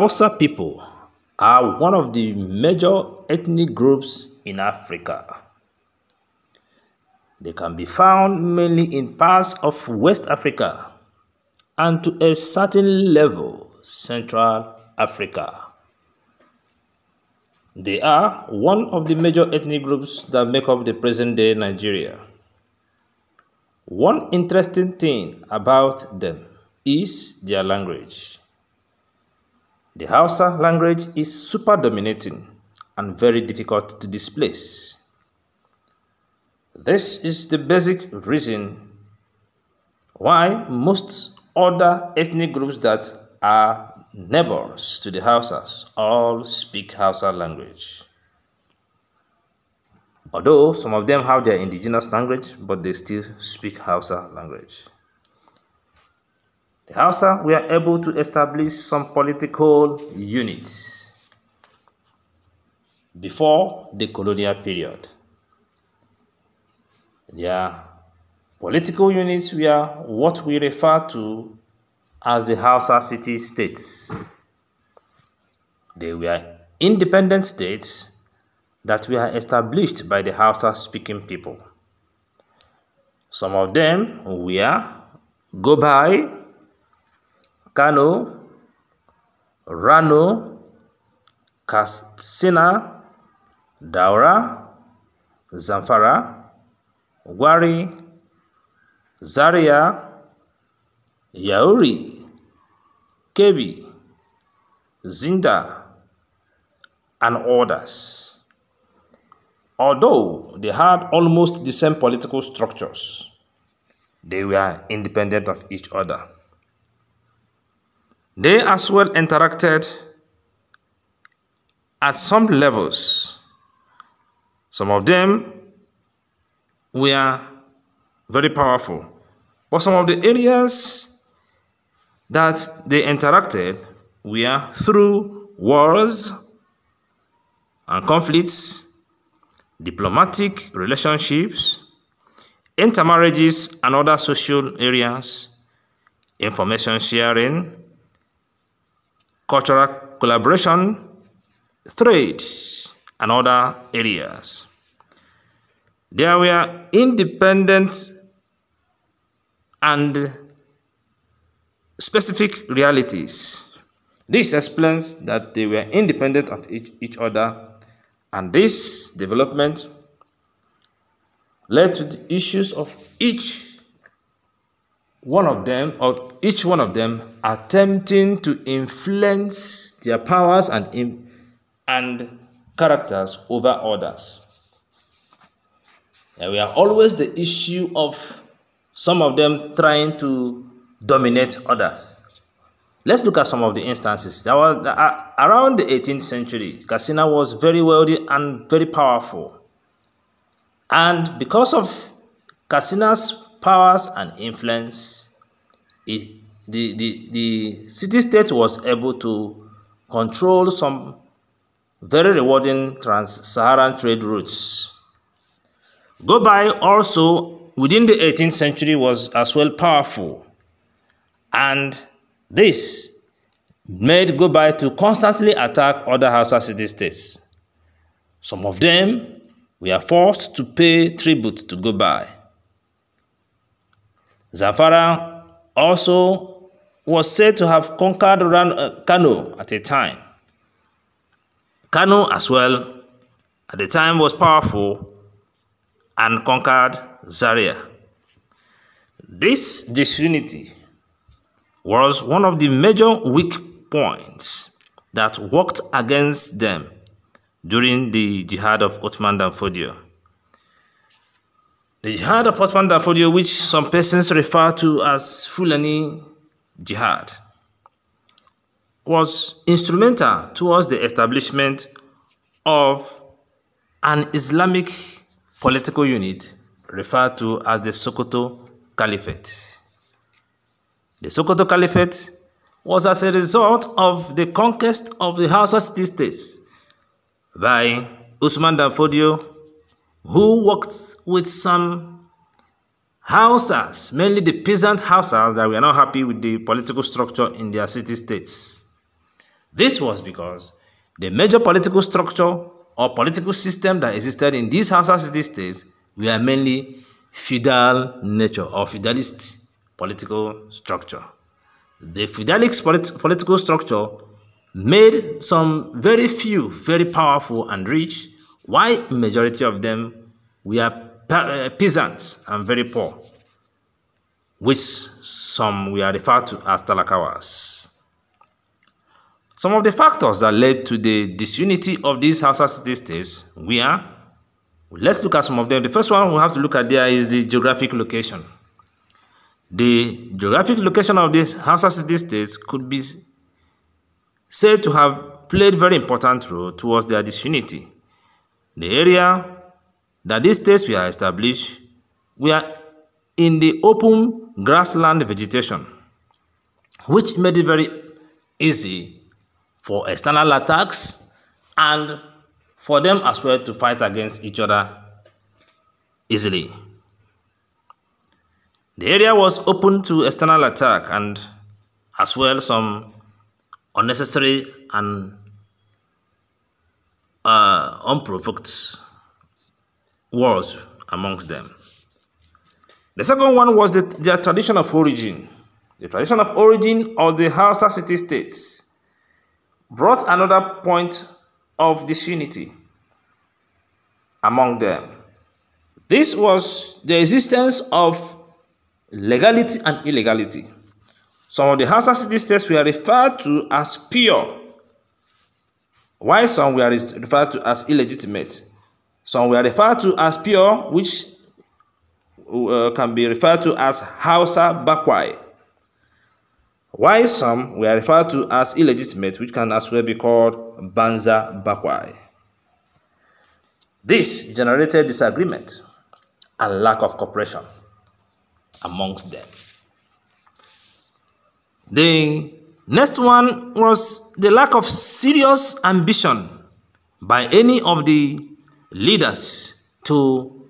Hausa people are one of the major ethnic groups in Africa. They can be found mainly in parts of West Africa and to a certain level Central Africa. They are one of the major ethnic groups that make up the present-day Nigeria. One interesting thing about them is their language. The Hausa language is super dominating and very difficult to displace. This is the basic reason why most other ethnic groups that are neighbors to the Hausas all speak Hausa language. Although some of them have their indigenous language, but they still speak Hausa language. The Hausa were able to establish some political units before the colonial period. Their political units were what we refer to as the Hausa City States. They were independent states that were established by the Hausa-speaking people. Some of them were Gobai, Kano, Rano, Katsina, Daura, Zamfara, Gwari, Zaria, Yauri, Kebbi, Zinda, and others. Although they had almost the same political structures, they were independent of each other. They as well interacted at some levels. Some of them were very powerful, but some of the areas that they interacted were through wars and conflicts, diplomatic relationships, intermarriages and other social areas, information sharing, cultural collaboration, trade, and other areas. There were independent and specific realities. This explains that they were independent of each other, and this development led to the issues of each one of them attempting to influence their powers and characters over others. There were always the issue of some of them trying to dominate others. Let's look at some of the instances. There was around the 18th century, Katsina was very wealthy and very powerful. And because of Katsina's powers and influence, the city-state was able to control some very rewarding trans-Saharan trade routes. Gobai also, within the 18th century, was as well powerful. And this made Gobai to constantly attack other Hausa city-states. Some of them were forced to pay tribute to Gobai. Zamfara also was said to have conquered Kano at a time. Kano as well at the time was powerful and conquered Zaria. This disunity was one of the major weak points that worked against them during the Jihad of Othman Dan Fodio. The Jihad of Othman Dan Fodio, which some persons refer to as Fulani Jihad, was instrumental towards the establishment of an Islamic political unit referred to as the Sokoto Caliphate. The Sokoto Caliphate was as a result of the conquest of the Hausa City States by Othman Dan Fodio, who worked with some Hausas, mainly the peasant Hausas that were not happy with the political structure in their city-states. This was because the major political structure or political system that existed in these Hausa City States were mainly feudal nature or feudalist political structure. The feudalist political structure made some very few very powerful and rich, while majority of them were peasants and very poor, which some were referred to as talakawas. Some of the factors that led to the disunity of these Hausa City States were, let's look at some of them. The first one we have to look at there is the geographic location. The geographic location of these Hausa City States could be said to have played very important role towards their disunity. The area that these states were established were in the open grassland vegetation, which made it very easy for external attacks and for them as well to fight against each other easily. The area was open to external attack and as well some unnecessary and unprovoked wars amongst them. The second one was their tradition of origin. The tradition of origin of the Hausa City States brought another point of disunity among them. This was the existence of legality and illegality. Some of the Hausa City States were referred to as pure, while some were referred to as illegitimate. Some were referred to as pure, which can be referred to as Hausa Bakwai, while some were referred to as illegitimate, which can as well be called Banza Bakwai. This generated disagreement and lack of cooperation amongst them. The next one was the lack of serious ambition by any of the leaders to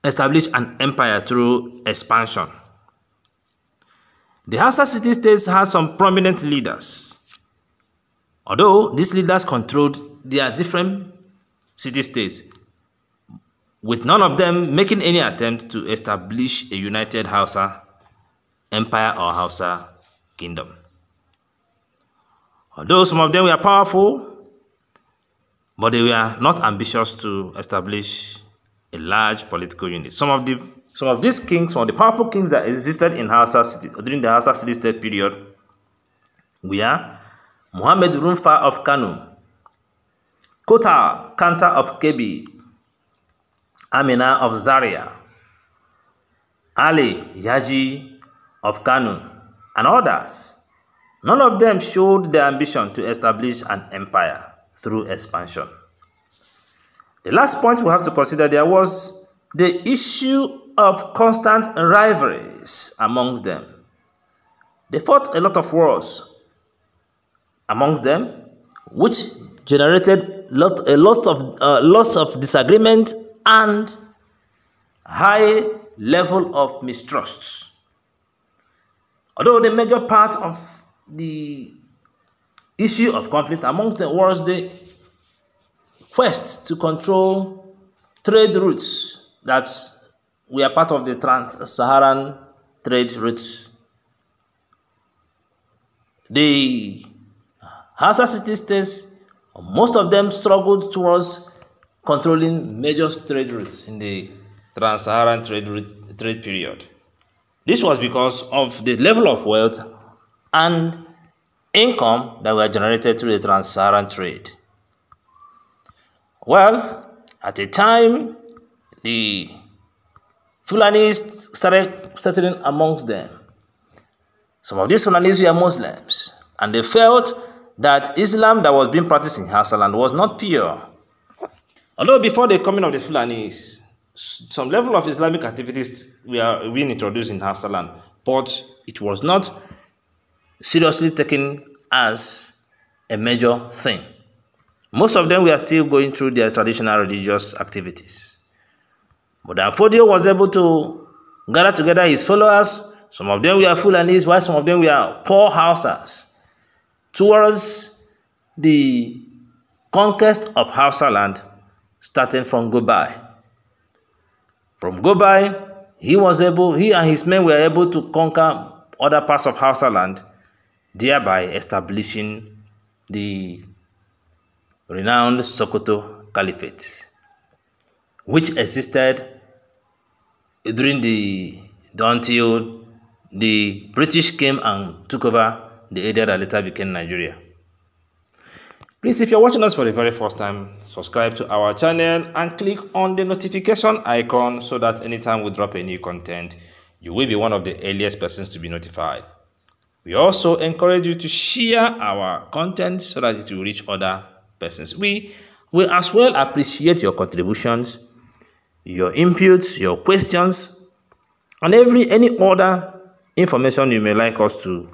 establish an empire through expansion. The Hausa City States had some prominent leaders, although these leaders controlled their different city states, with none of them making any attempt to establish a united Hausa empire or Hausa kingdom. Although some of them were powerful, but they were not ambitious to establish a large political unit. Some of these kings, some of the powerful kings that existed in Hausa City during the Hausa City State period were Muhammad Rumfa of Kano, Kota Kanta of Kebbi, Amina of Zaria, Ali Yaji of Kano, and others. None of them showed the ambition to establish an empire through expansion. The last point we have to consider there was the issue of constant rivalries amongst them. They fought a lot of wars amongst them, which generated lots of disagreement and high level of mistrust. Although the major part of the issue of conflict amongst them was the quest to control trade routes that were part of the trans-Saharan trade routes. The Hausa City States, most of them struggled towards controlling major trade routes in the trans-Saharan trade period. This was because of the level of wealth and income that were generated through the trans-Saharan trade. Well, at the time, the Fulanis started settling amongst them. Some of these Fulanis were Muslims, and they felt that Islam that was being practiced in Hausa land was not pure. Although before the coming of the Fulanis, some level of Islamic activities were being introduced in Hausa land, but it was not seriously taken as a major thing. Most of them were still going through their traditional religious activities. But Danfodio was able to gather together his followers. Some of them were Fulanis, while some of them were poor Hausas, towards the conquest of Hausa land starting from Gobai. From Gobai, he and his men were able to conquer other parts of Hausa land, thereby establishing the renowned Sokoto Caliphate, which existed until the British came and took over the area that later became Nigeria. Please, if you're watching us for the very first time, subscribe to our channel and click on the notification icon so that anytime we drop a new content, you will be one of the earliest persons to be notified. We also encourage you to share our content so that it will reach other persons. We will as well appreciate your contributions, your inputs, your questions, and any other information you may like us to